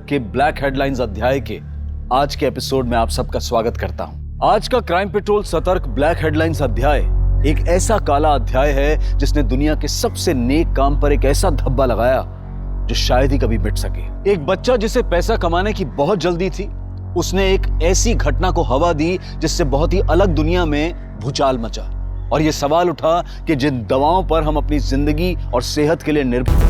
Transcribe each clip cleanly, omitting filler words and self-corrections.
के black headlines अध्याय के आज के एपिसोड में आप सबका स्वागत करता हूं। आज का क्राइम पेट्रोल सतर्क ब्लैक हेडलाइंस अध्याय एक ऐसा काला अध्याय है जिसने दुनिया के सबसे नेक काम पर एक ऐसा धब्बा लगाया जो शायद ही कभी मिट सके। एक बच्चा जिसे पैसा कमाने की बहुत जल्दी थी, उसने एक ऐसी घटना को हवा दी जिससे बहुत ही अलग दुनिया में भूचाल मचा। और यह सवाल उठा कि जिन दवाओं पर हम अपनी जिंदगी और सेहत के लिए निर्भर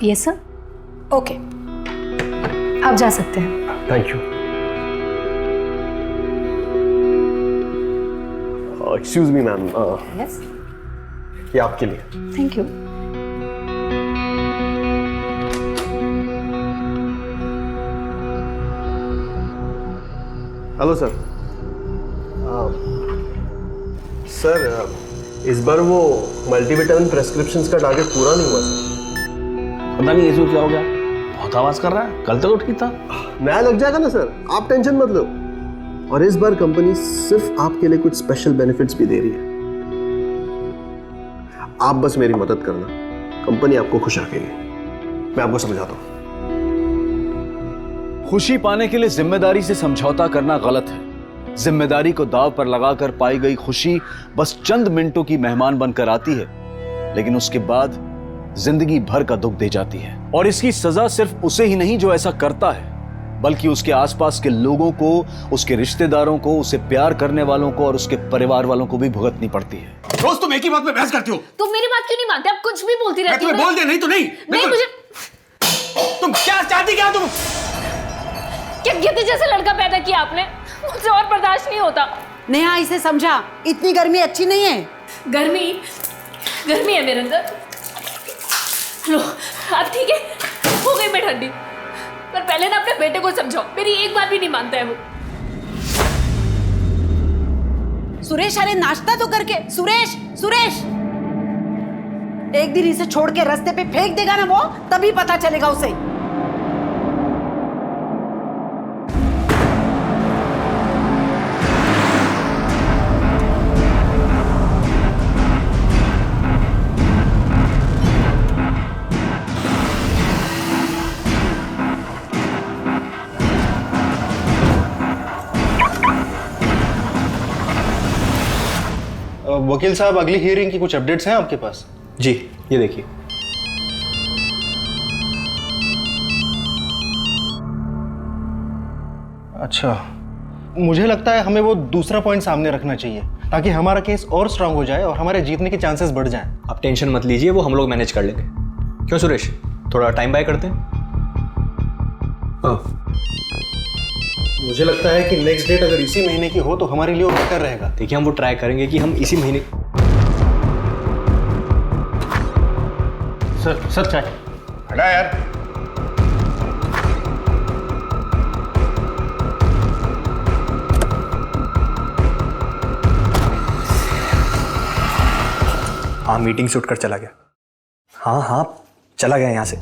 यस सर, ओके, आप जा सकते हैं। Thank you. Excuse me ma'am, yes, ये आपके लिए। Thank you. Hello sir. Sir, इस बार वो मल्टीविटामिन प्रेस्क्रिप्शंस का टारगेट पूरा नहीं हुआ सर। पता नहीं इसको क्या हो गया, बहुत आवाज कर रहा है, कल तक तो ठीक था। नया लग जाएगा ना सर, आप टेंशन मत लो। और इस बार कंपनी सिर्फ आपके लिए कुछ स्पेशल बेनिफिट्स भी दे रही है। आप बस मेरी मदद करना, कंपनी आपको खुश रखेगी। मैं आपको समझाता हूं। खुशी पाने के लिए जिम्मेदारी से समझौता करना गलत है। जिम्मेदारी को दांव पर लगाकर पाई गई खुशी बस चंद मिनटों की मेहमान बनकर आती है, लेकिन उसके बाद जिंदगी भर का दुख दे जाती है। और इसकी सजा सिर्फ उसे ही नहीं जो ऐसा करता है, बल्कि उसके आसपास के लोगों को, उसके रिश्तेदारों को, उसे प्यार करने वालों को और उसके परिवार वालों को भी भुगतनी पड़ती है। रोज तुम एक ही बात पे बहस करती हो। तुम मेरी बात क्यों नहीं मानते? आप कुछ भी बोलती रहती हो। मैं तुम्हें बोल दिया नहीं तो नहीं। नहीं मुझे। तुम क्या चाहती, क्या तुम? क्या गिद्ध जैसा लड़का पैदा किया आपने? मुझे और बर्दाश्त नहीं होता। नेहा, इसे समझा, इतनी गर्मी अच्छी नहीं है। गर्मी है मेरे अंदर। लो, अब ठीक है, हो गई मैं ठंडी। पर पहले ना अपने बेटे को समझाओ, मेरी एक बात भी नहीं मानता है वो। सुरेश, अरे नाश्ता तो करके। सुरेश, एक दिन इसे छोड़ के रास्ते पे फेंक देगा ना वो, तभी पता चलेगा उसे। वकील साहब, अगली हियरिंग की कुछ अपडेट्स हैं आपके पास? जी, ये देखिए। अच्छा, मुझे लगता है हमें वो दूसरा पॉइंट सामने रखना चाहिए ताकि हमारा केस और स्ट्रांग हो जाए और हमारे जीतने के चांसेस बढ़ जाएं। आप टेंशन मत लीजिए, वो हम लोग मैनेज कर लेंगे। क्यों सुरेश, थोड़ा टाइम बाय करते हैं? मुझे लगता है कि नेक्स्ट डेट अगर इसी महीने की हो तो हमारे लिए वो बेहतर रहेगा। देखिए, हम वो ट्राई करेंगे कि हम इसी महीने। सर चाय। हटा यार। हाँ, मीटिंग से उठकर चला गया। हाँ, चला गया यहाँ से।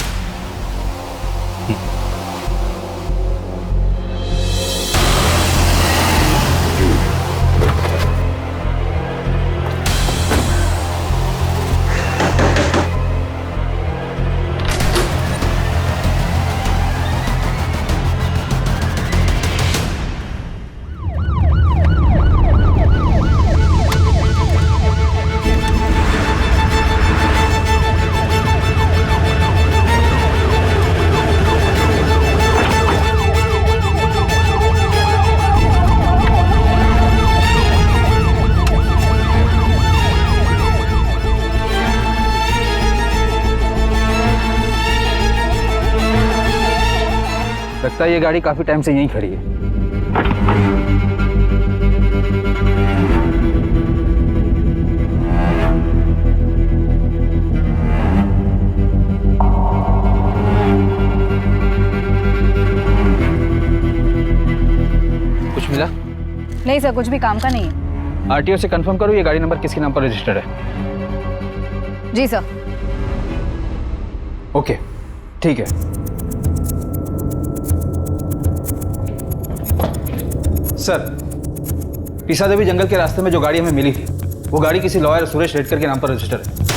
लगता है ये गाड़ी काफी टाइम से यहीं खड़ी है। मिला? नहीं सर, कुछ भी काम का नहीं है। आरटीओ से कंफर्म करो ये गाड़ी नंबर किसके नाम पर रजिस्टर्ड है। जी सर। ओके, ठीक है। सर, पीसा देवी जंगल के रास्ते में जो गाड़ी हमें मिली थी वो गाड़ी किसी लॉयर सुरेश रेडकर के नाम पर रजिस्टर है।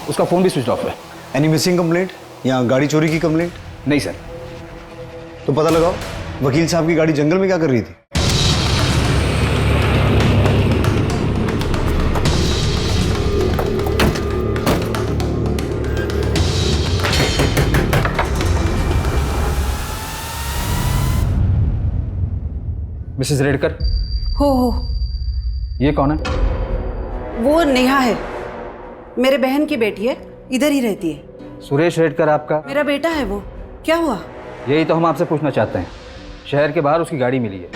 उसका फोन भी स्विच ऑफ है। एनी मिसिंग कंप्लेंट या गाड़ी चोरी की कंप्लेंट? नहीं सर। तो पता लगाओ वकील साहब की गाड़ी जंगल में क्या कर रही थी। मिसेस रेडकर, हो ये कौन है? वो नेहा है, मेरे बहन की बेटी है, इधर ही रहती है। सुरेश रेडकर आपका? मेरा बेटा है वो। क्या हुआ? यही तो हम आपसे पूछना चाहते हैं। शहर के बाहर उसकी गाड़ी मिली है।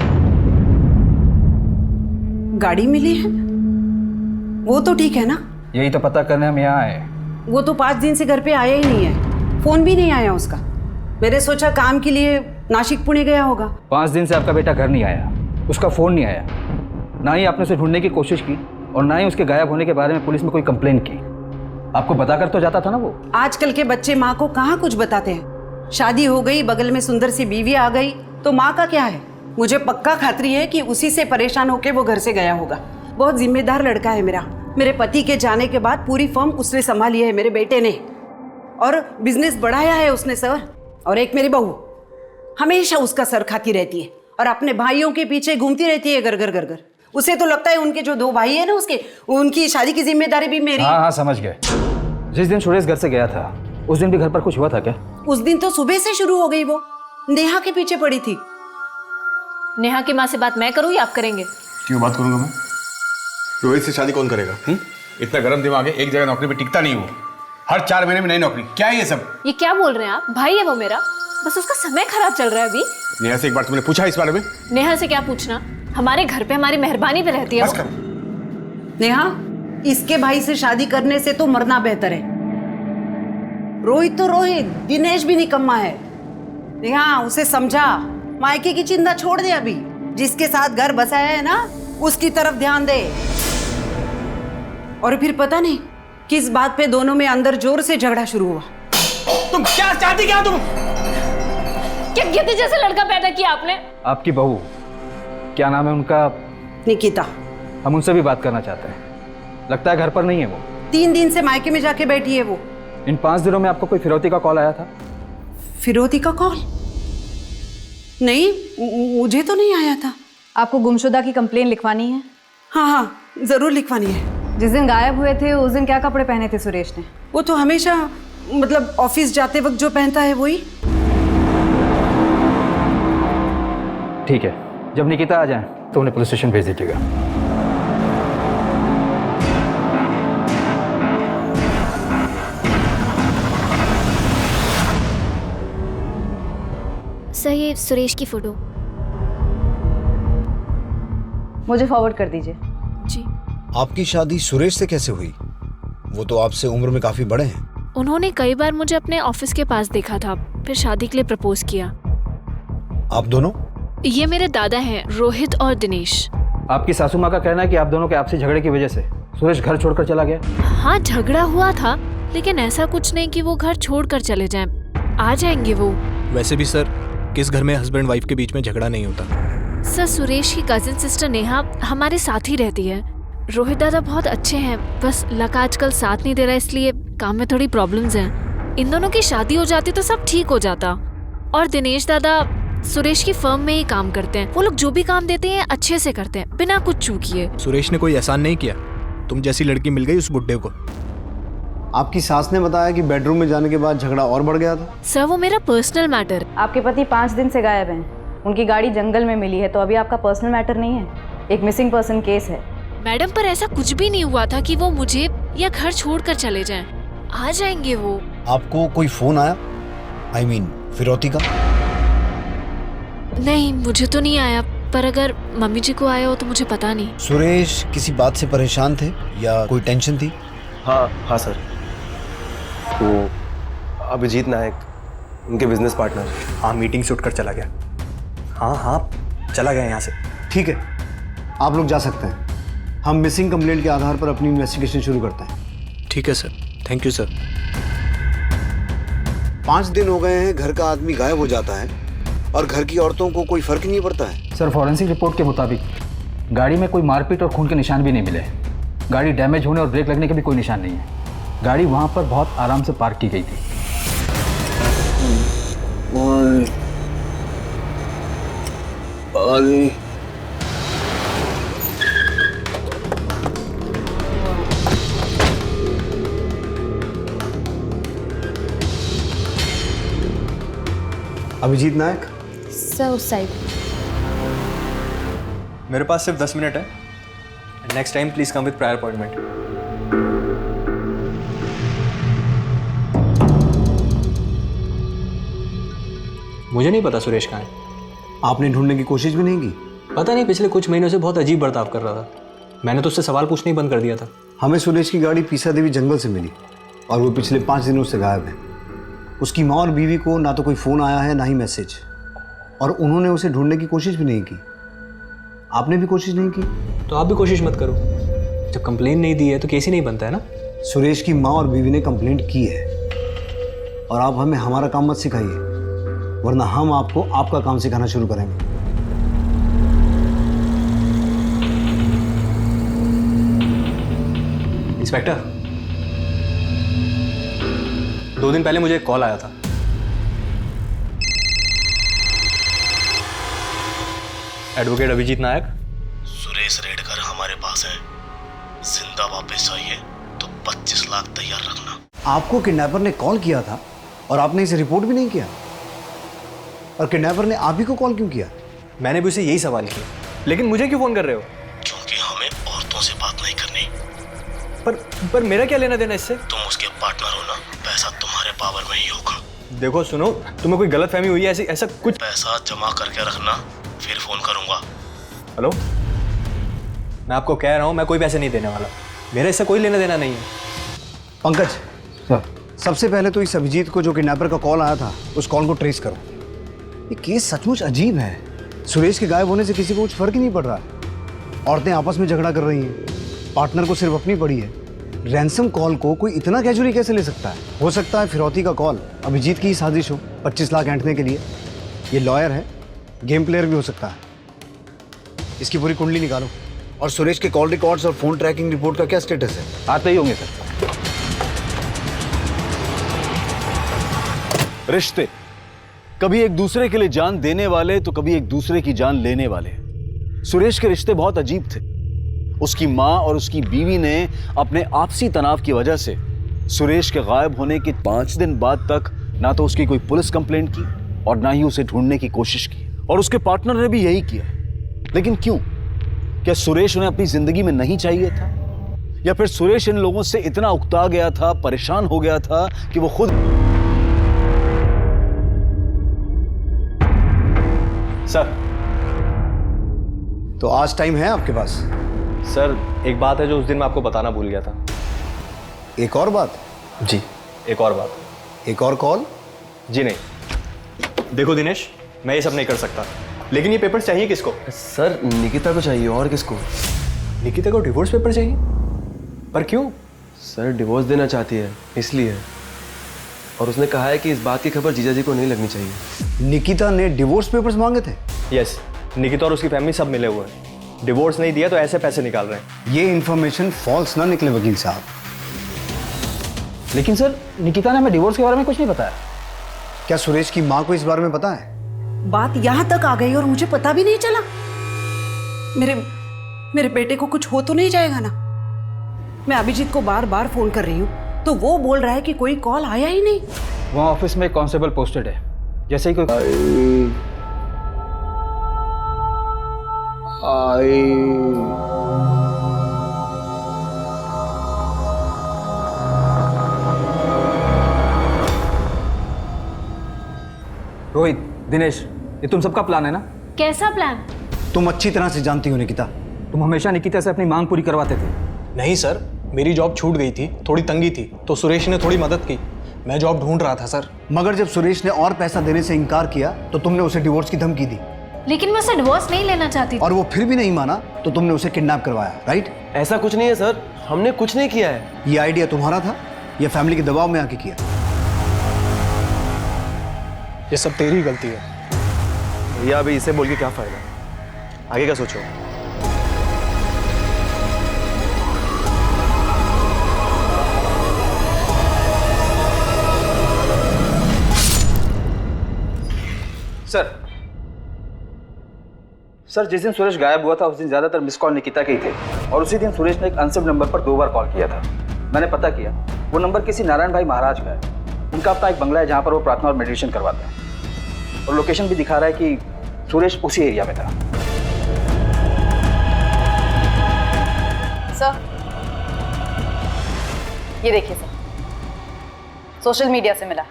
गाड़ी मिली है? वो तो ठीक है ना? यही तो पता करने हम यहाँ आए। वो तो 5 दिन से घर पे आया ही नहीं है, फोन भी नहीं आया उसका। मैंने सोचा काम के लिए नासिक पुणे गया होगा। 5 दिन से आपका बेटा घर नहीं आया, उसका फोन नहीं आया, ना ही आपने उसे ढूंढने की कोशिश की और ना ही उसके गायब होने के बारे में पुलिस में कोई कंप्लेन की। आपको बताकर तो जाता था ना वो। आजकल के बच्चे माँ को कहाँ कुछ बताते हैं। शादी हो गई, बगल में सुंदर सी बीवी आ गई तो माँ का क्या है। मुझे पक्का खातरी है कि उसी से परेशान होकर वो घर से गया होगा। बहुत जिम्मेदार लड़का है मेरा। मेरे पति के जाने के बाद पूरी फर्म उसने संभाली है, मेरे बेटे ने, और बिजनेस बढ़ाया है उसने सर। और एक मेरी बहू हमेशा उसका सर खाती रहती है और अपने भाइयों के पीछे घूमती रहती है घर घर घर घर। उसे तो लगता है उनके जो 2 भाई है ना उसके, उनकी शादी की जिम्मेदारी भी मेरी। हाँ, समझ गए। जिस दिन सुरेश घर से गया था उस दिन भी घर पर कुछ हुआ था क्या? उस दिन तो सुबह से शुरू हो गई, वो नेहा के पीछे पड़ी थी। नेहा की माँ से बात मैं करूँ या आप करेंगे? क्यों बात करूंगा मैं? रोहित से शादी कौन करेगा? इतना गर्म दिमाग है, एक जगह नौकरी पे टिकता नहीं वो। हर 4 महीने में नई नौकरी। क्या है ये सब? ये क्या बोल रहे हैं आप? भाई है वो मेरा, बस उसका समय खराब चल रहा है अभी। नेहा से एक बार तुमने पूछा इस बारे में? नेहा से क्या पूछना, हमारे घर पे हमारी मेहरबानी पे रहती है बस वो। कर। नेहा, इसके भाई से शादी करने से तो मरना बेहतर है। रोहित तो रोहित, दिनेश भी निकम्मा है। नेहा, उसे समझा, मायके की चिंता छोड़ दे। अभी जिसके साथ घर बसाया है ना उसकी तरफ ध्यान दे। और फिर पता नहीं किस बात पे दोनों में अंदर जोर से झगड़ा शुरू हुआ। तुम क्या चाहती क्या? तुम क्या गिद्ध जैसा लड़का पैदा किया आपने? आपकी बहू, क्या नाम है उनका? निकिता। हम उनसे भी बात करना चाहते हैं। लगता है घर पर नहीं है वो। 3 दिन से मायके में जाके बैठी है वो। इन 5 दिनों में आपको कोई फिरौती का कॉल आया था? फिरौती का कॉल? नहीं, मुझे तो नहीं आया था। आपको गुमशुदा की कंप्लेन लिखवानी है? हाँ, जरूर लिखवानी है। जिस दिन गायब हुए थे उस दिन क्या कपड़े पहने थे सुरेश ने? वो तो हमेशा, मतलब ऑफिस जाते वक्त जो पहनता है वही। ठीक है, जब निकिता आ जाए तो उन्हें पुलिस स्टेशन भेज दीजिएगा। सर, ये सुरेश की फोटो मुझे फॉरवर्ड कर दीजिए। जी। आपकी शादी सुरेश से कैसे हुई? वो तो आपसे उम्र में काफी बड़े हैं। उन्होंने कई बार मुझे अपने ऑफिस के पास देखा था, फिर शादी के लिए प्रपोज किया। आप दोनों? ये मेरे दादा हैं, रोहित और दिनेश। आपकी सासू माँ का कहना है कि आप दोनों के आपसी झगड़े की वजह से सुरेश घर छोड़कर चला गया। हाँ, झगड़ा हुआ था, लेकिन ऐसा कुछ नहीं कि वो घर छोड़कर चले जाएं। आ जाएंगे वो। वैसे भी सर, किस घर में हस्बैंड वाइफ के बीच में झगड़ा नहीं होता। सर, सुरेश की कजिन सिस्टर नेहा हमारे साथ ही रहती है। रोहित दादा बहुत अच्छे हैं, बस लक आजकल साथ नहीं दे रहा, इसलिए काम में थोड़ी प्रॉब्लम्स हैं। इन दोनों की शादी हो जाती तो सब ठीक हो जाता। और दिनेश दादा सुरेश की फर्म में ही काम करते हैं। वो लोग जो भी काम देते हैं अच्छे से करते हैं, बिना कुछ चूकिए। सुरेश ने कोई एहसान नहीं किया? तुम जैसी लड़की मिल गई उस बुड्ढे को। आपकी सास ने बताया कि बेडरूम में जाने के बाद झगड़ा और बढ़ गया था। सर, वो मेरा पर्सनल मैटर। आपके पति 5 दिन से गायब हैं। उनकी गाड़ी जंगल में मिली है, तो अभी आपका पर्सनल मैटर नहीं है, एक मिसिंग पर्सन केस है। मैडम, पर ऐसा कुछ भी नहीं हुआ था कि वो मुझे या घर छोड़कर चले जाएं। आ जाएंगे वो। आपको कोई फोन आया? I mean, फिरौती का? नहीं, मुझे तो नहीं आया, पर अगर मम्मी जी को आया हो तो मुझे पता नहीं। सुरेश किसी बात से परेशान थे या कोई टेंशन थी? हाँ सर, वो अभिजीत नायक, उनके बिजनेस पार्टनर। हाँ, मीटिंग से उठकर चला गया। हाँ हाँ चला गया यहाँ से। ठीक है, आप लोग जा सकते हैं। हम मिसिंग कंप्लेंट के आधार पर अपनी इन्वेस्टिगेशन शुरू करते हैं। ठीक है सर, थैंक यू सर। 5 दिन हो गए हैं घर का आदमी गायब हो जाता है और घर की औरतों को कोई फर्क नहीं पड़ता है। सर, फॉरेंसिक रिपोर्ट के मुताबिक गाड़ी में कोई मारपीट और खून के निशान भी नहीं मिले। गाड़ी डैमेज होने और ब्रेक लगने के भी कोई निशान नहीं है। गाड़ी वहाँ पर बहुत आराम से पार्क की गई थी। अभिजीत नायक, सर उस साइड। मेरे पास सिर्फ 10 मिनट है। Next time please come with prior appointment. मुझे नहीं पता सुरेश कहाँ है। आपने ढूंढने की कोशिश भी नहीं की? पता नहीं, पिछले कुछ महीनों से बहुत अजीब बर्ताव कर रहा था। मैंने तो उससे सवाल पूछना ही बंद कर दिया था। हमें सुरेश की गाड़ी पीसा देवी जंगल से मिली और वो पिछले 5 दिनों से गायब है। उसकी माँ और बीवी को ना तो कोई फ़ोन आया है ना ही मैसेज, और उन्होंने उसे ढूंढने की कोशिश भी नहीं की। आपने भी कोशिश नहीं की? तो आप भी कोशिश मत करो। जब कंप्लेन नहीं दी है तो केस ही नहीं बनता है ना। सुरेश की माँ और बीवी ने कंप्लेंट की है और आप हमें हमारा काम मत सिखाइए, वरना हम आपको आपका काम सिखाना शुरू करेंगे। इंस्पेक्टर, 2 दिन पहले मुझे एक कॉल आया था। एडवोकेट अभिजीत नायक। सुरेश रेडकर हमारे पास है, जिंदा वापस चाहिए तो 25 लाख तैयार रखना। आपको किडनैपर ने कॉल किया था और आपने इसे रिपोर्ट भी नहीं किया, और किडनैपर ने आप ही को कॉल क्यों किया? मैंने भी उसे यही सवाल किया, लेकिन मुझे क्यों फोन कर रहे हो? क्योंकि हमें औरतों से बात नहीं करनी। पर मेरा क्या लेना देना इससे? तुम उसके पार्टनर हो ना, पैसा तुम्हारे पावर में ही होगा। देखो सुनो, तुम्हें कोई गलतफहमी हुई है ऐसा कुछ? पैसा जमा करके रखना, फिर फोन करूंगा। हेलो, मैं आपको कह रहा हूँ मैं कोई पैसे नहीं देने वाला। मेरा इससे कोई लेना देना नहीं है। पंकज सर, सबसे पहले तो इस अभिजीत को जो किडनैपर का कॉल आया था उस कॉल को ट्रेस करो। ये केस सचमुच अजीब है। सुरेश के गायब होने से किसी को कुछ फर्क ही नहीं पड़ रहा है। औरतें आपस में झगड़ा कर रही हैं, पार्टनर को सिर्फ अपनी पड़ी है। रैंसम कॉल को कोई इतना कैजुअली कैसे ले सकता है? हो सकता है फिरौती का कॉल अभिजीत की ही साजिश हो 25 लाख ऐंठने के लिए। ये लॉयर है, गेम प्लेयर भी हो सकता है। इसकी पूरी कुंडली निकालो। और सुरेश के कॉल रिकॉर्ड्स और फोन ट्रैकिंग रिपोर्ट का क्या स्टेटस है? आते ही होंगे सर। रिश्ते कभी एक दूसरे के लिए जान देने वाले तो कभी एक दूसरे की जान लेने वाले। सुरेश के रिश्ते बहुत अजीब थे। उसकी मां और उसकी बीवी ने अपने आपसी तनाव की वजह से सुरेश के गायब होने के 5 दिन बाद तक ना तो उसकी कोई पुलिस कंप्लेंट की और ना ही उसे ढूंढने की कोशिश की, और उसके पार्टनर ने भी यही किया। लेकिन क्यों? क्या सुरेश उन्हें अपनी जिंदगी में नहीं चाहिए था, या फिर सुरेश इन लोगों से इतना उकता गया था, परेशान हो गया था कि वो खुद। सर, तो आज टाइम है आपके पास? सर एक बात है जो उस दिन मैं आपको बताना भूल गया था। एक और बात? जी, एक और बात। एक और कॉल? जी नहीं। देखो दिनेश, मैं ये सब नहीं कर सकता, लेकिन ये पेपर चाहिए किसको? सर निकिता को चाहिए। और किसको? निकिता को डिवोर्स पेपर चाहिए? पर क्यों? सर डिवोर्स देना चाहती है इसलिए, और उसने कहा है कि इस बात की खबर जीजा जी को नहीं लगनी चाहिए। निकिता ने डिवोर्स पेपर्स मांगे थे? यस, निकिता और उसकी फैमिली सब मिले हुए हैं। डिवोर्स नहीं दिया तो ऐसे पैसे निकाल रहे हैं। ये इन्फॉर्मेशन फॉल्स ना निकले वकील साहब। लेकिन सर, निकिता ने हमें डिवोर्स के बारे में कुछ नहीं बताया। क्या सुरेश की माँ को इस बारे में पता है? बात यहाँ तक आ गई और मुझे पता भी नहीं चला। मेरे बेटे को कुछ हो तो नहीं जाएगा ना? मैं अभिजीत को बार बार फोन कर रही हूँ तो वो बोल रहा है कि कोई कॉल आया ही नहीं। वहाँ ऑफिस में एक कांस्टेबल पोस्टेड है, जैसे ही कोई रोहित, दिनेश, ये तुम सबका प्लान है ना? कैसा प्लान? तुम अच्छी तरह से जानती हो निकिता। तुम हमेशा निकिता से अपनी मांग पूरी करवाते थे। नहीं सर, मेरी जॉब छूट गई थी, थोड़ी तंगी थी, तो सुरेश ने थोड़ी मदद की। मैं जॉब ढूंढ रहा था सर। मगर जब सुरेश ने और पैसा देने से इनकार किया तो तुमने उसे डिवोर्स की धमकी दी। लेकिन मैं उसे डिवोर्स नहीं लेना चाहती थी। और वो फिर भी नहीं माना तो तुमने उसे किडनैप करवाया, राइट? ऐसा कुछ नहीं है सर, हमने कुछ नहीं किया है। ये आइडिया तुम्हारा था या फैमिली के दबाव में आके किया? ये सब तेरी गलती है। भैया अभी इसे बोल के क्या फायदा, आगे का सोचो। सर जिस दिन सुरेश गायब हुआ था उस दिन ज्यादातर मिस कॉल निकिता के ही थे, और उसी दिन सुरेश ने एक अनसेव नंबर पर 2 बार कॉल किया था। मैंने पता किया, वो नंबर किसी नारायण भाई महाराज का है। उनका अपना एक बंगला है जहाँ पर वो प्रार्थना और मेडिटेशन करवाते हैं, और लोकेशन भी दिखा रहा है कि सुरेश उसी एरिया में था। सर ये देखिए सर, सोशल मीडिया से मिला।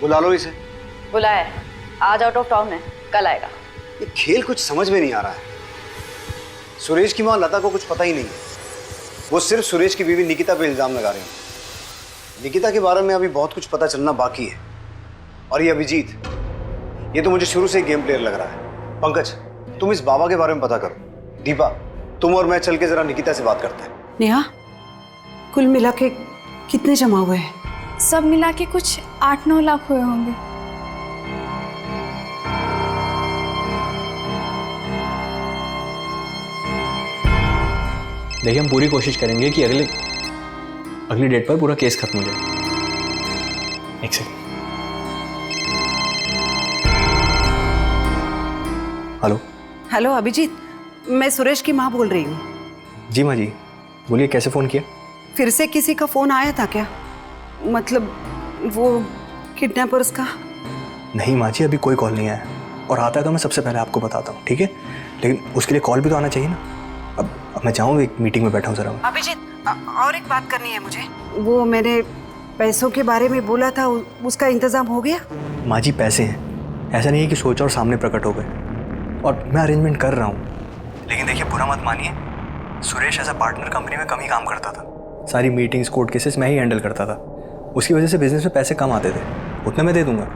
बुला लो इसे। बुलाया है, आज आउट ऑफ टाउन है, कल आएगा। ये खेल कुछ समझ में नहीं आ रहा है। सुरेश की मां लता को कुछ पता ही नहीं है, वो सिर्फ सुरेश की बीवी निकिता पे इल्जाम लगा रही है। निकिता के बारे में अभी बहुत कुछ पता चलना बाकी है। और ये अभिजीत, ये तो मुझे शुरू से ही गेम प्लेयर लग रहा है। पंकज, तुम इस बाबा के बारे में पता करो। दीपा, तुम और मैं चल के जरा निकिता से बात करते हैं। नेहा, कुल मिला के कितने जमा हुए हैं? सब मिला के कुछ 8-9 लाख हुए होंगे। देखिए हम पूरी कोशिश करेंगे कि अगली डेट पर पूरा केस खत्म हो जाए। एक सेकंड। हेलो। हेलो अभिजीत, मैं सुरेश की माँ बोल रही हूँ। जी माँ जी, बोलिए कैसे फ़ोन किया? फिर से किसी का फ़ोन आया था क्या? मतलब वो किडनैपर्स का? नहीं माँ जी, अभी कोई कॉल नहीं आया, और आता है तो मैं सबसे पहले आपको बताता हूँ, ठीक है? लेकिन उसके लिए कॉल भी तो आना चाहिए ना। अब मैं जाऊँ, एक मीटिंग में बैठा हूँ ज़रा। अभिजीत, और एक बात करनी है मुझे। वो मैंने पैसों के बारे में बोला था, उसका इंतज़ाम हो गया? माँ जी पैसे हैं, ऐसा नहीं है कि सोचा और सामने प्रकट हो गए, और मैं अरेंजमेंट कर रहा हूँ। लेकिन देखिए बुरा मत मानिए, Suresh as a partner company में कम ही काम करता था। सारी मीटिंग्स, कोर्ट केसेस मैं ही हैंडल करता था। उसकी वजह से बिजनेस में पैसे कम आते थे, उतने मैं दे दूंगा,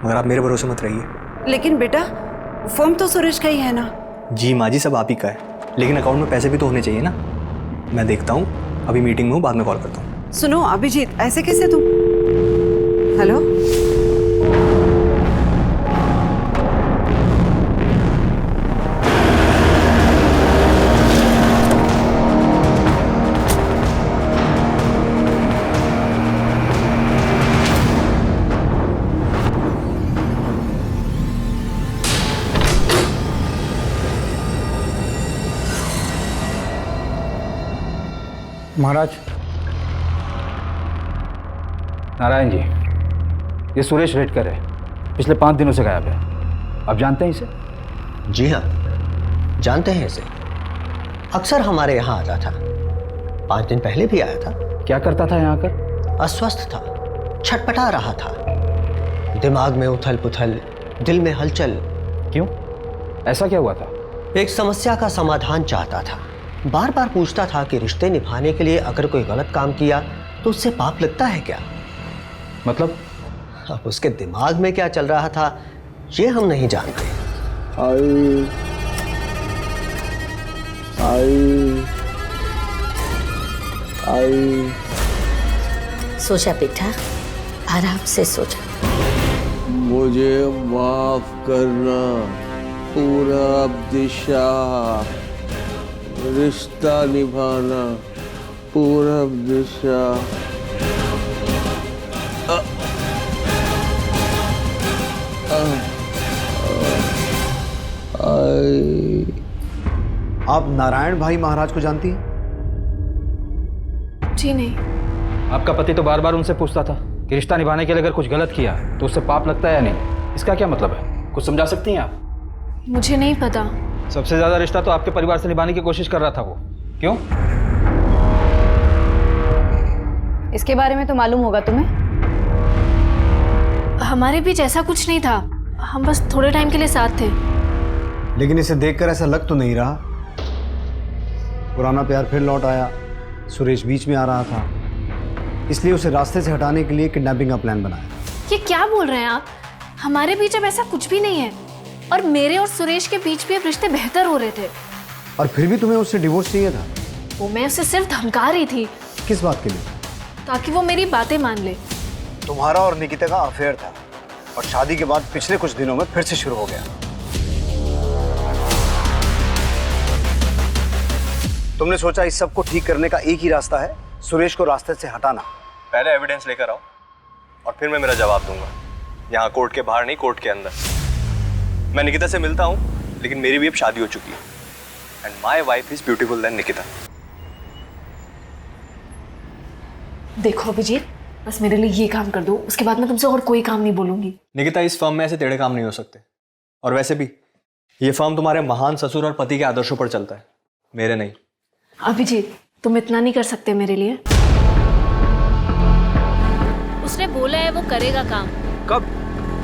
मगर आप मेरे भरोसे मत रहिए। लेकिन बेटा, फर्म तो सुरेश का ही है ना? जी माँ जी, सब आप ही का है, लेकिन अकाउंट में पैसे भी तो होने चाहिए ना। मैं देखता हूँ, अभी मीटिंग में हूँ, बाद में कॉल करता हूँ। सुनो अभिजीत, ऐसे कैसे तुम? हेलो, महाराज। नारायण जी, ये सुरेश रेडकर है, पिछले 5 दिनों से गायब है। आप जानते हैं इसे? जी हाँ, जानते हैं इसे। अक्सर हमारे यहाँ आता था, 5 दिन पहले भी आया था। क्या करता था यहाँ आकर? अस्वस्थ था, छटपटा रहा था, दिमाग में उथल पुथल, दिल में हलचल। क्यों, ऐसा क्या हुआ था? एक समस्या का समाधान चाहता था। बार बार पूछता था कि रिश्ते निभाने के लिए अगर कोई गलत काम किया तो उससे पाप लगता है क्या? मतलब? अब उसके दिमाग में क्या चल रहा था ये हम नहीं जानते। सोचा बेटा, आराम से सोचा। मुझे माफ करना पूरब दिशा, रिश्ता निभाना पूरब दिशा। आप नारायण भाई महाराज को जानती हैं? जी नहीं। आपका पति तो बार बार उनसे पूछता था कि रिश्ता निभाने के लिए अगर कुछ गलत किया तो उससे पाप लगता है या नहीं। इसका क्या मतलब है, कुछ समझा सकती हैं आप? मुझे नहीं पता। सबसे ज्यादा रिश्ता तो आपके परिवार से निभाने की कोशिश कर रहा था वो, क्यों? इसके बारे में तो मालूम होगा तुम्हें। हमारे बीच ऐसा कुछ नहीं था, हम बस थोड़े टाइम के लिए साथ थे। लेकिन इसे देखकर ऐसा लग तो नहीं रहा। पुराना प्यार फिर लौट आया, सुरेश बीच में आ रहा था, इसलिए उसे रास्ते से हटाने के लिए किडनैपिंग का प्लान बनाया। ये क्या बोल रहे हैं आप? हमारे बीच अब ऐसा कुछ भी नहीं है और मेरे और सुरेश के बीच भी अब रिश्ते बेहतर हो रहे थे। और फिर भी तुम्हें उससे डिवोर्स चाहिए था? वो मैं उसे सिर्फ धमका रही थी किस बात के लिए? ताकि वो मेरी बातें मान ले। तुम्हारा और निकिता का अफेयर था और शादी के बाद पिछले कुछ दिनों में फिर से शुरू हो गया। तुमने सोचा इस सब को ठीक करने का एक ही रास्ता है, सुरेश को रास्ते से हटाना। पहले एविडेंस लेकर आओ और फिर मैं मेरा जवाब दूंगा। यहाँ कोर्ट के बाहर नहीं, कोर्ट के अंदर। मैं निकिता से मिलता हूँ, लेकिन मेरी भी अब शादी हो चुकी है and my wife is beautiful then Nikita. देखो अभिजीत, बस मेरे लिए ये काम कर दो, उसके बाद मैं तुमसे और कोई काम नहीं बोलूंगी। निकिता, इस फर्म में ऐसे टेढ़े काम नहीं हो सकते। और वैसे भी ये फर्म तुम्हारे महान ससुर और पति के आदर्शों पर चलता है, मेरे नहीं। अभिजीत, तुम इतना नहीं कर सकते मेरे लिए? उसने बोला है वो करेगा काम। कब?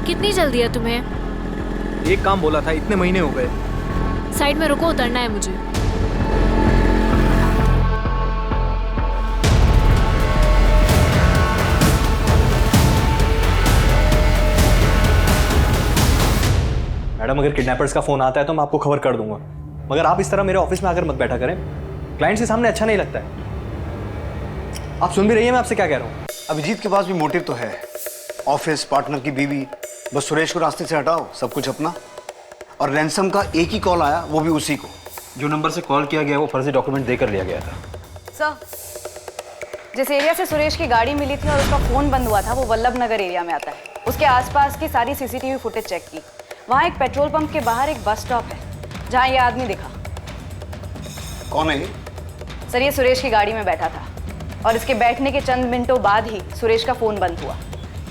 कितनी जल्दी है तुम्हें? एक काम बोला था, इतने महीने हो गए। साइड में रुको, उतरना है मुझे। मैडम, अगर किडनैपर्स का फोन आता है तो मैं आपको खबर कर दूंगा, मगर आप इस तरह मेरे ऑफिस में आकर मत बैठा करें। क्लाइंट्स के सामने अच्छा नहीं लगता है। आप सुन भी रही हैं मैं आपसे क्या कह रहा हूँ? अभिजीत के पास भी मोटिव तो है, ऑफिस, पार्टनर की बीवी। बस सुरेश को रास्ते से हटाओ, सब कुछ अपना। और रैंसम का एक ही कॉल आया, वो भी उसी को। जो नंबर से कॉल किया गया वो फर्जी डॉक्यूमेंट देकर लिया गया था। सर, जिस एरिया से सुरेश की गाड़ी मिली थी और उसका फ़ोन बंद हुआ था वो वल्लभ नगर एरिया में आता है। उसके आसपास की सारी सीसीटीवी फुटेज चेक की। वहाँ एक पेट्रोल पंप के बाहर एक बस स्टॉप है जहाँ ये आदमी दिखा। कौन है ये? सर, ये सुरेश की गाड़ी में बैठा था और इसके बैठने के चंद मिनटों बाद ही सुरेश का फ़ोन बंद हुआ।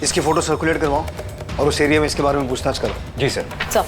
इसकी फोटो सर्कुलेट करवाओ और उस एरिया में इसके बारे में पूछताछ करो। जी सर। सर,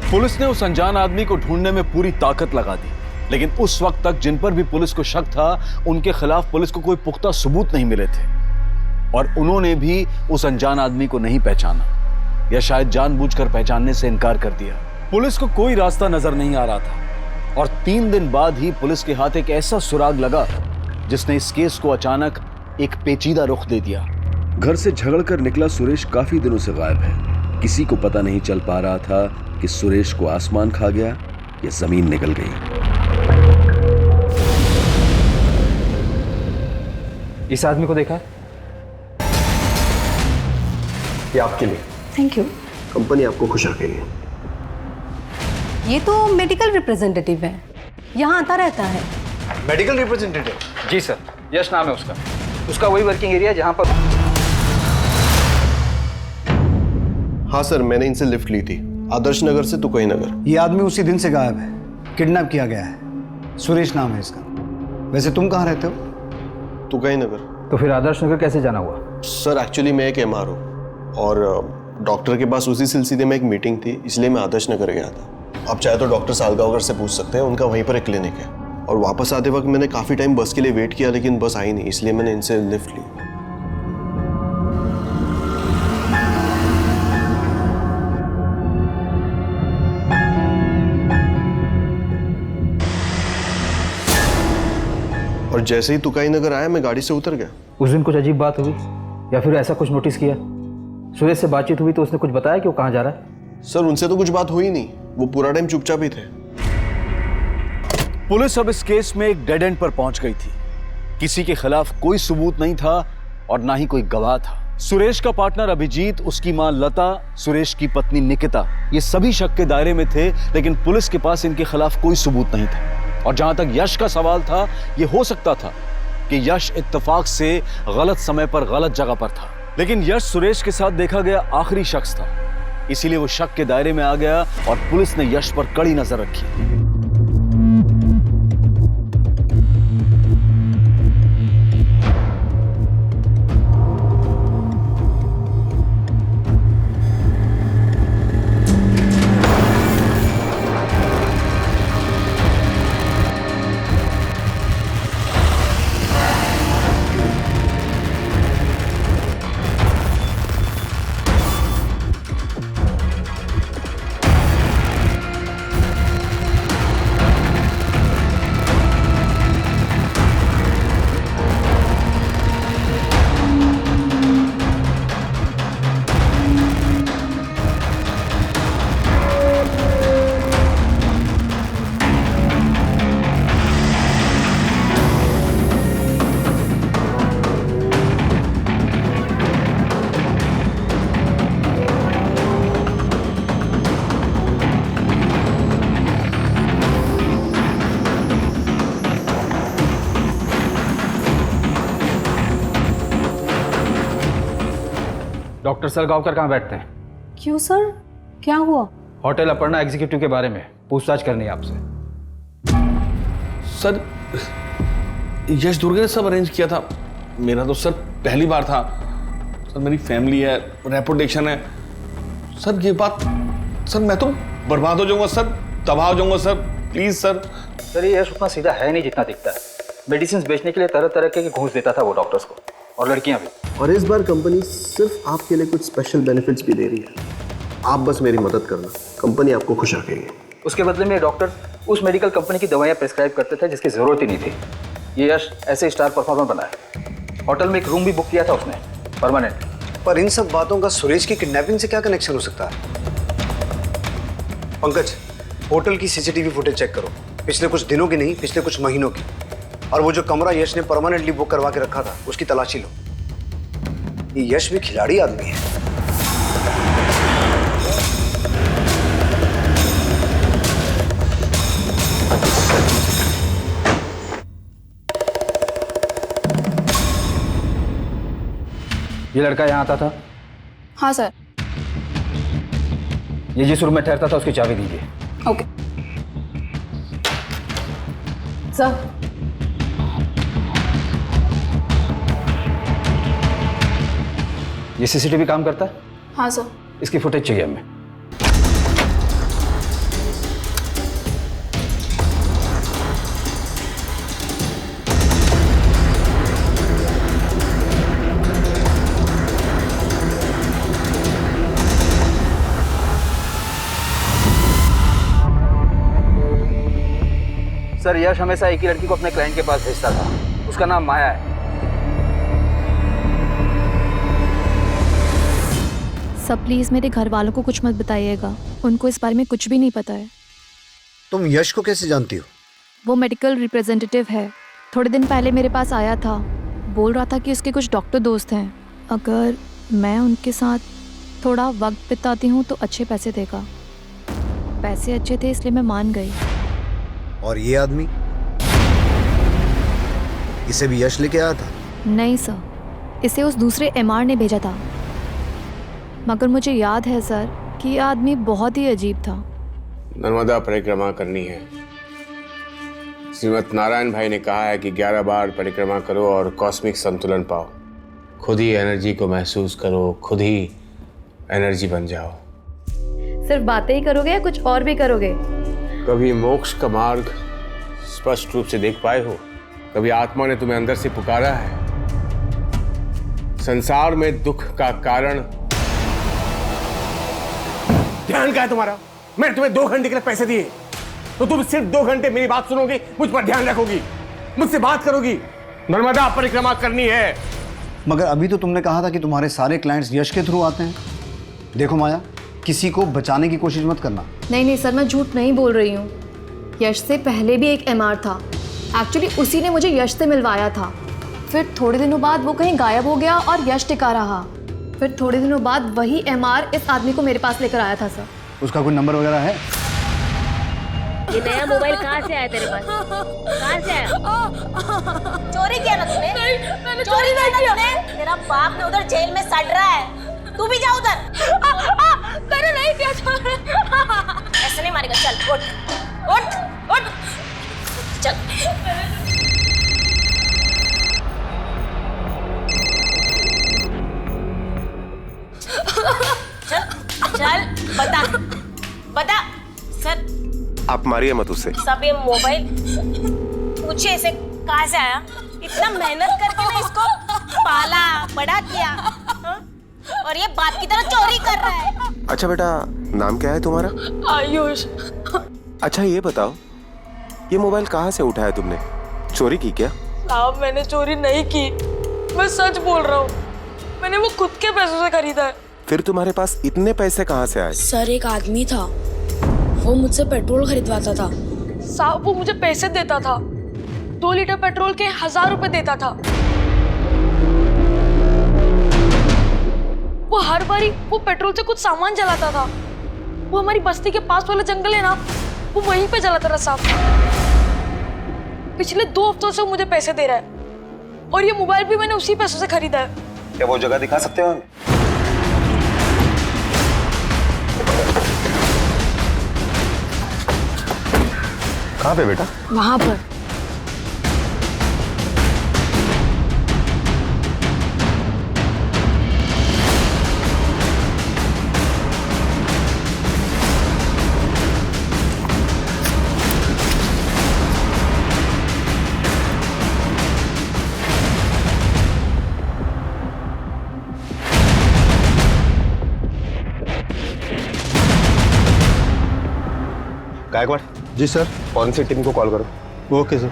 पुलिस ने उस अनजान आदमी को ढूंढने में पूरी ताकत लगा दी, लेकिन उस वक्त तक जिन पर भी पुलिस को शक था उनके खिलाफ पुलिस को कोई पुख्ता सबूत नहीं मिले थे और उन्होंने भी उस अनजान आदमी को नहीं पहचाना या शायद जानबूझकर पहचानने से इनकार कर दिया। पुलिस को कोई रास्ता नजर नहीं आ रहा था और 3 दिन बाद ही पुलिस के हाथ एक ऐसा सुराग लगा जिसने इस केस को अचानक एक पेचीदा रुख दे दिया। घर से झगड़कर निकला सुरेश काफी दिनों से गायब है। किसी को पता नहीं चल पा रहा था कि सुरेश को आसमान खा गया या जमीन निकल गई। इस आदमी को देखा है? ये आपके लिए। Thank you. कंपनी आपको खुश रखेगी। ये तो मेडिकल रिप्रेजेंटेटिव है, यहाँ आता रहता है। Medical representative? जी सर, यश नाम है उसका वही वर्किंग एरिया जहां पर। हाँ सर, मैंने इनसे लिफ्ट ली थी, आदर्श नगर से तुकई नगर। ये आदमी उसी दिन से गायब है, किडनैप किया गया है। सुरेश नाम है इसका। वैसे तुम कहाँ रहते हो? तुकई नगर। तो फिर आदर्श नगर कैसे जाना हुआ? सर एक्चुअली मैं एक MR हूँ और डॉक्टर के पास उसी सिलसिले में एक मीटिंग थी, इसलिए मैं आदर्श नगर गया था। आप चाहे तो डॉक्टर सालगावकर से पूछ सकते हैं, उनका वहीं पर एक क्लिनिक है। और वापस आते वक्त मैंने काफ़ी टाइम बस के लिए वेट किया, लेकिन बस आई नहीं, इसलिए मैंने इनसे लिफ्ट ली। और जैसे ही तुकाई नगर आया मैं गाड़ी से उतर गया। उस दिन कुछ अजीब बात हुई या फिर ऐसा कुछ नोटिस किया? सुरेश से बातचीत हुई तो उसने कुछ बताया कि वो कहाँ जा रहा है? सर उनसे तो कुछ बात हुई नहीं, वो पूरा टाइम चुपचाप ही थे। पुलिस अब इस केस में एक डेड एंड पर पहुंच गई थी। किसी के खिलाफ कोई सबूत नहीं था और ना ही कोई गवाह था। सुरेश का पार्टनर अभिजीत, उसकी मां लता, सुरेश की पत्नी निकिता, ये सभी शक के दायरे में थे, लेकिन पुलिस के पास इनके खिलाफ कोई सबूत नहीं था। और जहां तक यश का सवाल था, ये हो सकता था कि यश इत्तेफाक से गलत समय पर गलत जगह पर था, लेकिन यश सुरेश के साथ देखा गया आखिरी शख्स था, इसीलिए वो शक के दायरे में आ गया और पुलिस ने यश पर कड़ी नजर रखी। डॉक्टर सलगांवकर कहाँ बैठते हैं? क्यों सर, क्या हुआ? होटल अपर्णा एग्जीक्यूटिव के बारे में पूछताछ करनी है आपसे। सर यश दुर्गे ने सब अरेंज किया था। मेरा तो सर पहली बार था। सर मेरी फैमिली है, रेपुटेशन है। सर ये बात, सर मैं तो बर्बाद हो जाऊंगा सर, तबाह हो जाऊंगा सर, प्लीज सर। सर ये यश उतना सीधा है नहीं जितना दिखता है। मेडिसिन बेचने के लिए तरह तरह के घूस देता था वो डॉक्टर्स को, और लड़कियां भी। और इस बार कंपनी सिर्फ आपके लिए कुछ स्पेशल बेनिफिट्स भी दे रही है। आप बस मेरी मदद करना, कंपनी आपको खुश रखेगी। उसके बदले में डॉक्टर उस मेडिकल कंपनी की दवाइयाँ प्रिस्क्राइब करते थे जिसकी ज़रूरत ही नहीं थी। ये यश ऐसे स्टार परफॉर्मर बना है। होटल में एक रूम भी बुक किया था उसने, परमानेंट। पर इन सब बातों का सुरेश की किडनैपिंग से क्या कनेक्शन हो सकता है? पंकज, होटल की सीसीटीवी फुटेज चेक करो, पिछले कुछ दिनों की नहीं, पिछले कुछ महीनों की। और वो जो कमरा यश ने परमानेंटली बुक करवा के रखा था, उसकी तलाशी लो। ये यश भी खिलाड़ी आदमी है। ये लड़का यहाँ आता था? हाँ सर। ये जिस रूम में ठहरता था उसकी चाबी दीजिए। Okay sir. ये सीसीटीवी काम करता है? हाँ सर। इसकी फुटेज चाहिए हमें। सर यश हमेशा एक ही लड़की को अपने क्लाइंट के पास भेजता था, उसका नाम माया है। सब प्लीज मेरे घर वालों को कुछ मत बताइएगा, उनको इस बारे में कुछ भी नहीं पता है। तुम यश को कैसे जानती हो? वो मेडिकल रिप्रेजेंटेटिव है, थोड़े दिन पहले मेरे पास आया था, बोल रहा था कि उसके कुछ डॉक्टर दोस्त हैं, अगर मैं उनके साथ थोड़ा वक्त बिताती हूँ तो अच्छे पैसे देगा। पैसे अच्छे थे इसलिए मैं मान गई। और ये आदमी, इसे भी यश लेके आया था? नहीं सर, इसे उस दूसरे एमआर ने भेजा था, मगर मुझे याद है सर कि ये आदमी बहुत ही अजीब था। नर्मदा परिक्रमा करनी है। श्रीमत नारायण भाई ने कहा है कि 11 बार परिक्रमा करो और कॉस्मिक संतुलन पाओ। खुद ही एनर्जी को महसूस करो, खुद ही एनर्जी बन जाओ। सिर्फ बातें ही करोगे या कुछ और भी करोगे? कभी मोक्ष का मार्ग स्पष्ट रूप से देख पाए हो? कभी आत्मा ने तुम्हें अंदर से पुकारा है? संसार में दुख का कारण ध्यान क्या है तुम्हारा? मैंने तुम्हें 2 घंटे के लिए पैसे दिए, तो तुम सिर्फ 2 घंटे मेरी बात सुनोगी, मुझ पर ध्यान रखोगी, मुझसे बात करोगी। नर्मदा परिक्रमा करनी है। मगर अभी तो तुमने कहा था कि तुम्हारे सारे क्लाइंट्स यश के थ्रू आते हैं। देखो माया, किसी को बचाने की कोशिश मत करना। नहीं सर, मैं झूठ नहीं बोल रही हूँ। यश से पहले भी एक एमआर था, एक्चुअली उसी ने मुझे यश से मिलवाया था। फिर थोड़े दिनों बाद वो कहीं गायब हो गया और यश टिका रहा। फिर थोड़े दिनों बाद वही एमआर इस आदमी को मेरे पास लेकर आया था सर। उसका कोई नंबर वगैरह है? ये नया मोबाइल कहाँ से आया तेरे पास? कहाँ से आया? चोरी किया ना तूने? मैंने चोरी किया ना तूने? तेरा बाप ने उधर जेल में सड़ रहा है, तू भी जा उधर। मैंने नहीं किया चोरी। ऐसे नहीं मारेगा, चल उठ उठ उठ चल। चल बता बता सर। आप मारिए मत उसे। सब ये मोबाइल पूछे इसे कहाँ से आया? इतना मेहनत करके ना इसको पाला बड़ा किया, हा? और ये बाप की तरह चोरी कर रहा है। अच्छा बेटा, नाम क्या है तुम्हारा? आयुष। अच्छा ये बताओ, ये मोबाइल कहाँ से उठाया तुमने? चोरी की क्या? साहब मैंने चोरी नहीं की, मैं सच बोल रहा हूँ। मैंने वो खुद के पैसों से खरीदा है। फिर तुम्हारे पास इतने पैसे कहाँ से आए? सर एक आदमी था, वो मुझसे पेट्रोल खरीदवाता था। साहब वो मुझे पैसे देता था, 2 लीटर पेट्रोल के 1000 रुपए देता था। वो हर बारी वो पेट्रोल से कुछ सामान जलाता था। वो हमारी बस्ती के पास वाला जंगल है ना, वो वहीं पे जलाता था साहब। पिछले 2 हफ्तों से मुझे पैसे दे रहा है, और ये मोबाइल भी मैंने उसी पैसों से खरीदा है। क्या वो जगह दिखा सकते हो? कहाँ पे बेटा? वहां पर। गायकवाड़। जी सर। फॉरेंसिक टीम को कॉल करो। Okay sir.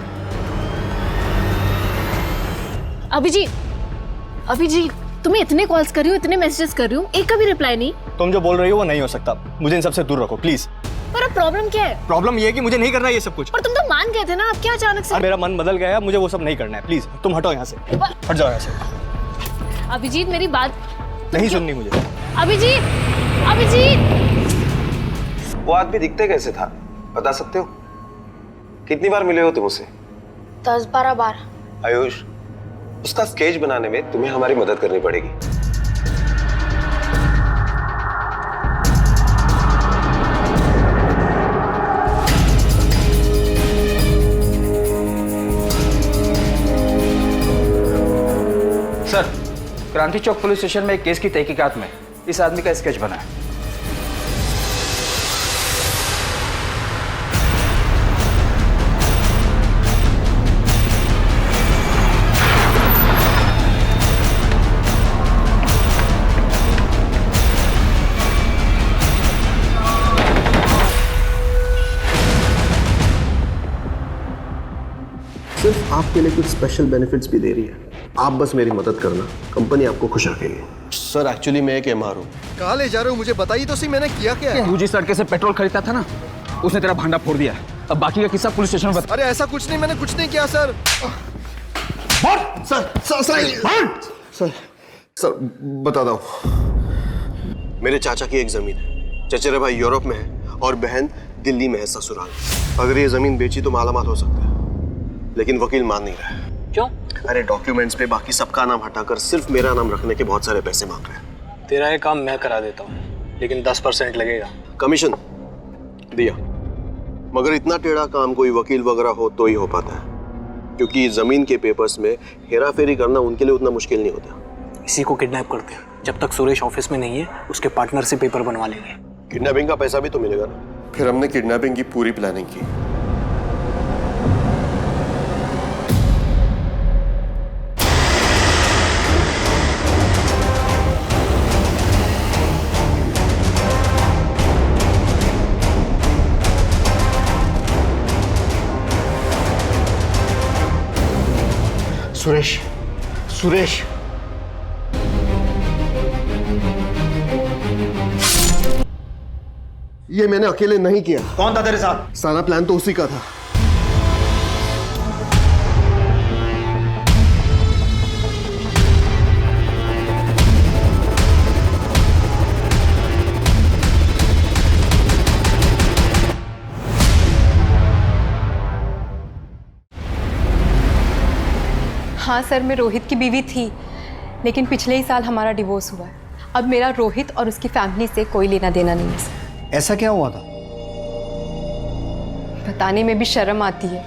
अभिजीत तुम्हें इतने कॉल्स कर रही हूँ, इतने मैसेजेस कर रही हूँ, एक का भी रिप्लाई नहीं। तुम जो बोल रही हो वो नहीं हो सकता, मुझे इन सबसे दूर रखो प्लीज। पर अब प्रॉब्लम क्या है? प्रॉब्लम ये है कि मुझे नहीं करना ये सब कुछ। पर तुम तो मान गए थे ना, अब क्या अचानक से? मेरा मन बदल गया है, मुझे वो सब नहीं करना है। प्लीज तुम हटो यहाँ से, हट जाओ यहाँ से। अभिजीत मेरी बात नहीं सुननी मुझे। अभिजीत, अभिजीत। वो आदमी दिखते कैसे था, बता सकते हो? कितनी बार मिले हो तुम उसे? 10-12 बार। आयुष, उसका स्केच बनाने में तुम्हें हमारी मदद करनी पड़ेगी। सर, क्रांति चौक पुलिस स्टेशन में एक केस की तहकीकात में इस आदमी का स्केच बना है। सिर्फ आपके लिए कुछ स्पेशल बेनिफिट्स भी दे रही है। आप बस मेरी मदद करना, कंपनी आपको खुश रखेगी। सर एक्चुअली मैं एक एमआर हूँ। कहाँ ले जा रहे हो मुझे बताइए तो सही, मैंने किया क्या है? तू जिस लड़के से पेट्रोल खरीदता था ना, उसने तेरा भांडा फोड़ दिया। अब बाकी का किस्सा पुलिस स्टेशन में बता। अरे ऐसा कुछ नहीं, मैंने कुछ नहीं किया सर। सर बताता हूँ। मेरे चाचा की एक जमीन है, चचेरे भाई यूरोप में है और बहन दिल्ली में है ससुराल। अगर ये जमीन बेची तो मालामाल हो सकता है, लेकिन वकील मान नहीं रहा है। क्यों? अरे डॉक्यूमेंट्स पे बाकी सबका नाम हटाकर सिर्फ मेरा नाम रखने के बहुत सारे पैसे मांग रहे हैं। तेरा ये काम मैं करा देता हूँ, लेकिन 10% लगेगा। कमीशन दिया, मगर इतना टेढ़ा काम कोई वकील वगैरह हो तो ही हो पाता है, क्योंकि जमीन के पेपर्स में हेरा फेरी करना उनके लिए उतना मुश्किल नहीं होता। इसी को किडनैप करते हैं। जब तक सुरेश ऑफिस में नहीं है, उसके पार्टनर से पेपर बनवा लेंगे। किडनैपिंग का पैसा भी तो मिलेगा ना। फिर हमने किडनैपिंग की पूरी प्लानिंग की। सुरेश, सुरेश, ये मैंने अकेले नहीं किया। कौन था तेरे साथ? सारा प्लान तो उसी का था। हाँ सर, मैं रोहित की बीवी थी, लेकिन पिछले ही साल हमारा डिवोर्स हुआ है। अब मेरा रोहित और उसकी फैमिली से कोई लेना देना नहीं है सर। ऐसा क्या हुआ था? बताने में भी शर्म आती है।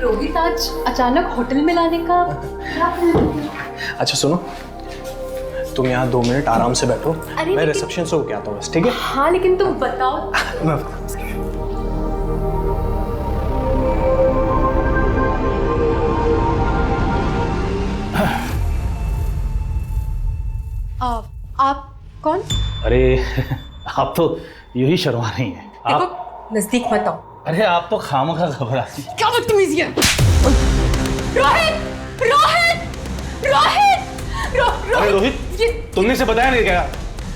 रोहित आज अचानक होटल में लाने का अच्छा सुनो, तुम यहाँ 2 मिनट आराम से बैठो, मैं रिसेप्शन से होके आता हूँ, ठीक है? हाँ लेकिन तुम बताओ। मैं आप कौन? अरे आप तो यूं ही शर्मा रही हैं। आप नजदीक मत आओ। अरे आप तो खामखा घबराती। क्या बदतमीजी है? रोहित, रोहित, रोहित, अरे रोहित, तुमने इसे बताया नहीं क्या?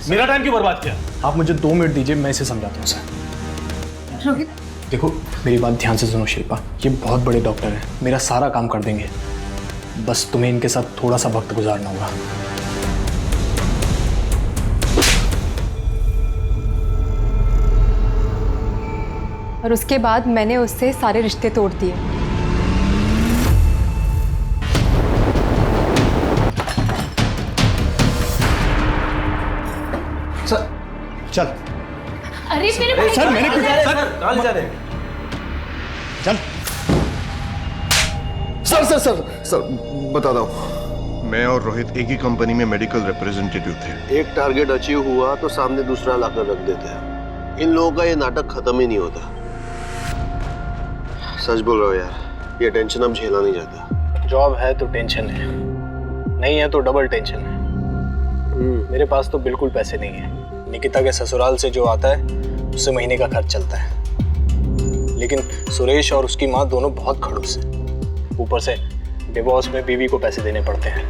मेरा टाइम क्यों बर्बाद किया? आप मुझे 2 मिनट दीजिए, मैं इसे समझाता हूँ सर। रोहित, देखो मेरी बात ध्यान से सुनो शिल्पा, ये बहुत बड़े डॉक्टर हैं, मेरा सारा काम कर देंगे। बस तुम्हें इनके साथ थोड़ा सा वक्त गुजारना होगा। और उसके बाद मैंने उससे सारे रिश्ते तोड़ दिए। चल। अरे मेरे भाई सर मैंने कुछ कहाँ ले जा रहे हैं? चल सर बताता हूँ। मैं और रोहित एक ही कंपनी में मेडिकल रिप्रेजेंटेटिव थे। एक टारगेट अचीव हुआ तो सामने दूसरा लाकर रख देते हैं। इन लोगों का ये नाटक खत्म ही नहीं होता। सच बोल रहा हूँ यार, ये टेंशन अब झेला नहीं जाता। जॉब है तो टेंशन है, नहीं है तो डबल टेंशन है। मेरे पास तो बिल्कुल पैसे नहीं है। निकिता के ससुराल से जो आता है उससे महीने का खर्च चलता है, लेकिन सुरेश और उसकी माँ दोनों बहुत खड़ूस हैं। ऊपर से डिवोर्स में बीवी को पैसे देने पड़ते हैं।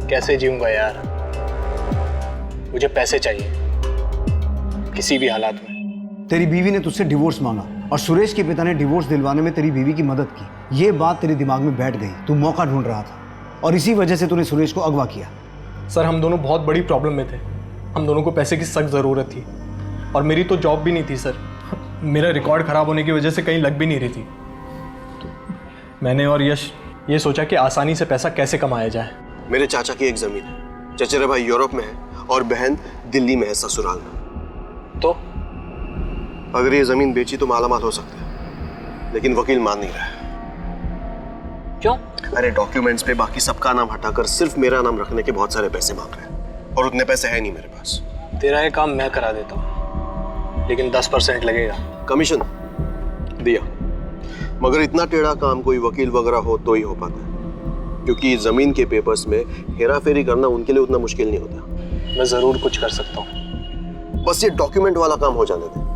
कैसे जीऊंगा यार? मुझे पैसे चाहिए किसी भी हालात में। तेरी बीवी ने तुझसे डिवोर्स मांगा और सुरेश के पिता ने डिवोर्स दिलवाने में तेरी बीवी की मदद की। ये बात तेरे दिमाग में बैठ गई। तू मौका ढूंढ रहा था और इसी वजह से तूने सुरेश को अगवा किया। सर हम दोनों बहुत बड़ी प्रॉब्लम में थे। हम दोनों को पैसे की सख्त ज़रूरत थी और मेरी तो जॉब भी नहीं थी सर। मेरा रिकॉर्ड ख़राब होने की वजह से कहीं लग भी नहीं रही थी। तो मैंने और यश ये सोचा कि आसानी से पैसा कैसे कमाया जाए। मेरे चाचा की एक जमीन है, चचेरा भाई यूरोप में है और बहन दिल्ली में है ससुराल में। तो अगर ये जमीन बेची तो मालामाल हो सकते हैं, लेकिन वकील मान नहीं रहा है। क्यों? अरे डॉक्यूमेंट्स पे बाकी सबका नाम हटाकर सिर्फ मेरा नाम रखने के बहुत सारे पैसे मांग रहे हैं और उतने पैसे है नहीं मेरे पास। तेरा ये काम मैं करा देता हूँ, लेकिन 10% लगेगा। कमीशन दिया, मगर इतना टेढ़ा काम कोई वकील वगैरह हो तो ही हो पाता है, क्योंकि जमीन के पेपर्स में हेरा फेरी करना उनके लिए उतना मुश्किल नहीं होता। मैं जरूर कुछ कर सकता हूँ, बस ये डॉक्यूमेंट वाला काम हो जाने दे।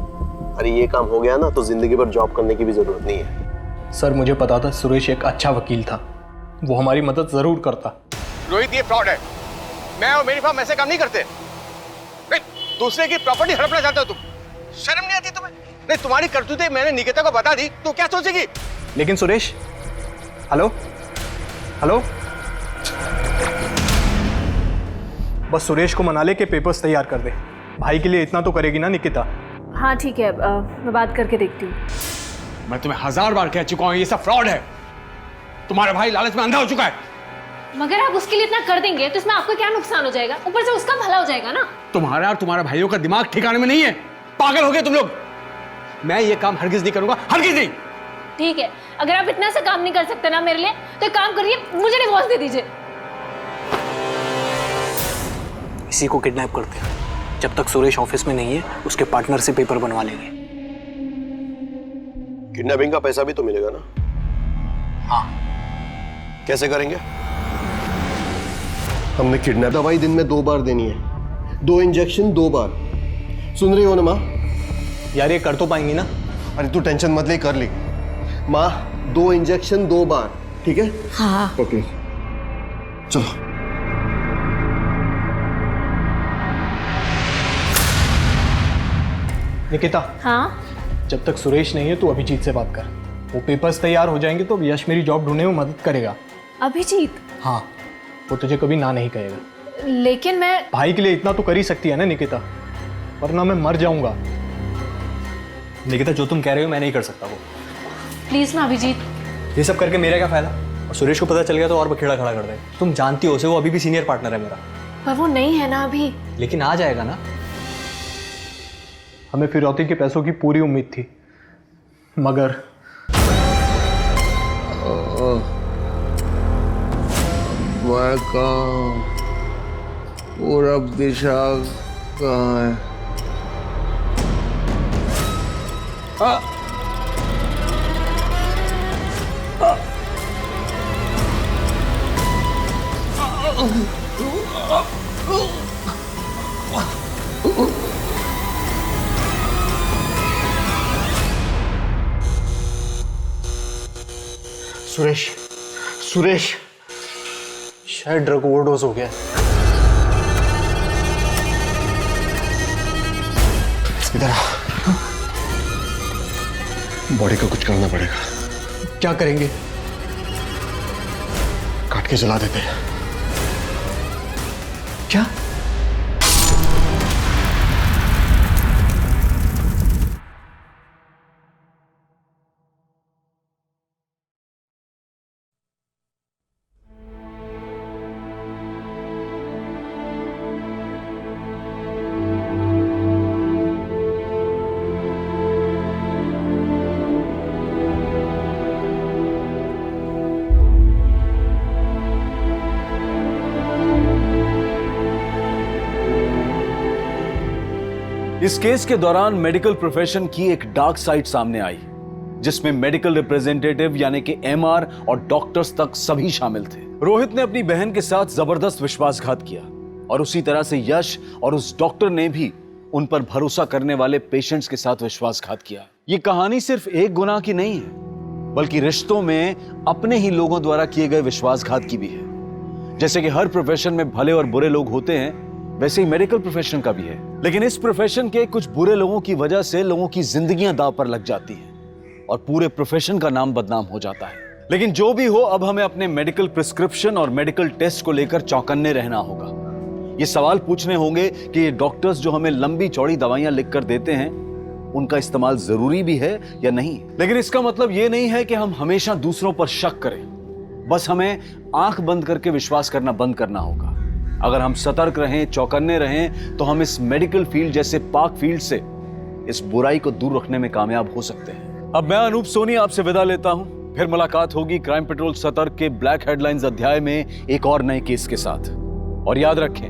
अरे ये काम हो गया ना तो जिंदगी भर जॉब करने की भी जरूरत नहीं है। सर मुझे पता था सुरेश एक अच्छा वकील था, वो हमारी मदद जरूर करता। रोहित ये फ्रॉड है। मैं और मेरी फर्म ऐसे काम नहीं करते। नहीं, दूसरे की प्रॉपर्टी हड़पना चाहते हो तुम? शर्म नहीं आती तुम्हें? नहीं, तुम्हारी करतूतें मैंने निकिता को बता दी तो क्या सोचेगी? लेकिन सुरेश, हेलो हेलो, बस सुरेश को मना ले के पेपर्स तैयार कर दे। भाई के लिए इतना तो करेगी ना निकिता? हाँ ठीक है, मैं बात करके देखती हूँ। मैं तुम्हें 1000 बार कह चुका हूँ ये सब फ्रॉड है। तुम्हारा भाई लालच में अंधा हो चुका है। मगर आप उसके लिए इतना कर देंगे तो इसमें आपका क्या नुकसान हो जाएगा? ऊपर से उसका भला हो जाएगा ना। तुम्हारा और तुम्हारे भाइयों का दिमाग ठिकाने में नहीं है। पागल हो गए तुम लोग। मैं ये काम हरगिज नहीं करूंगा, हरगिज नहीं। ठीक है, अगर आप इतना सा काम नहीं कर सकते ना मेरे लिए तो एक काम करिए, मुझे डिवोर्स दे दीजिए। इसी को किडनैप करते हैं। जब तक सुरेश ऑफिस में नहीं है उसके पार्टनर से पेपर बनवा लेंगे। किडनैपिंग का पैसा भी तो मिलेगा ना? हाँ। कैसे करेंगे? हमने किडनैप दवाई दिन में 2 बार देनी है, 2 इंजेक्शन 2 बार। सुन रही हो ना माँ? यार ये कर तो पाएंगी ना? अरे तू टेंशन मत ले, कर ली माँ। 2 इंजेक्शन 2 बार, ठीक है? हाँ। ओके चलो। निकिता, हाँ? जब तक सुरेश नहीं है तू अभिजीत से बात कर। वो पेपर्स तैयार हो जाएंगे तो यश मेरी जॉब ढूंढने में मदद करेगा। अभिजीत? हाँ, वो तुझे कभी ना नहीं कहेगा। लेकिन मैं भाई के लिए इतना तो कर ही सकती है ना निकिता, वरना मैं मर जाऊंगा। निकिता जो तुम कह रहे हो मैं नहीं कर सकता वो। प्लीज ना अभिजीत। ये सब करके मेरा क्या फायदा? और सुरेश को पता चल गया तो और बखेड़ा खड़ा कर दे। तुम जानती हो उसे, वो अभी भी सीनियर पार्टनर है मेरा। पर वो नहीं है ना अभी। लेकिन आ जाएगा ना। हमें फिरौती के पैसों की पूरी उम्मीद थी, मगर मैं कहाँ? पूरब दिशा कहाँ है? सुरेश, सुरेश शायद ड्रग ओवरडोज हो गया। इधर आ। बॉडी को कुछ करना पड़ेगा। क्या करेंगे? काट के जला देते हैं। क्या? इस केस के दौरान मेडिकल प्रोफेशन की एक डार्क साइड सामने आई, जिसमें मेडिकल रिप्रेजेंटेटिव यानी कि एमआर और डॉक्टर्स तक सभी शामिल थे। रोहित ने अपनी बहन के साथ जबरदस्त विश्वासघात किया और उसी तरह से यश और उस डॉक्टर ने भी उन पर भरोसा करने वाले पेशेंट्स के साथ विश्वासघात किया। ये कहानी सिर्फ एक गुनाह की नहीं है, बल्कि रिश्तों में अपने ही लोगों द्वारा किए गए विश्वासघात की भी है। जैसे कि हर प्रोफेशन में भले और बुरे लोग होते हैं, वैसे ही मेडिकल प्रोफेशन का भी है। लेकिन इस प्रोफेशन के कुछ बुरे लोगों की वजह से लोगों की जिंदगियां दांव पर लग जाती हैं और पूरे प्रोफेशन का नाम बदनाम हो जाता है। लेकिन जो भी हो, अब हमें अपने मेडिकल प्रिस्क्रिप्शन और मेडिकल टेस्ट को लेकर चौकन्ने रहना होगा। ये सवाल पूछने होंगे कि ये डॉक्टर्स जो हमें लंबी चौड़ी दवाइयां लिखकर देते हैं, उनका इस्तेमाल जरूरी भी है या नहीं। लेकिन इसका मतलब ये नहीं है कि हम हमेशा दूसरों पर शक करें। बस हमें आंख बंद करके विश्वास करना बंद करना होगा। अगर हम सतर्क रहें, चौकन्ने रहें, तो हम इस मेडिकल फील्ड जैसे पाक फील्ड से इस बुराई को दूर रखने में कामयाब हो सकते हैं। अब मैं अनूप सोनी आपसे विदा लेता हूं। फिर मुलाकात होगी क्राइम पेट्रोल सतर्क के ब्लैक हेडलाइंस अध्याय में एक और नए केस के साथ। और याद रखें,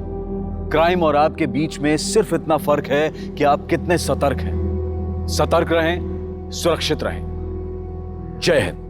क्राइम और आपके बीच में सिर्फ इतना फर्क है कि आप कितने सतर्क हैं। सतर्क रहें, सुरक्षित रहें। जय हिंद।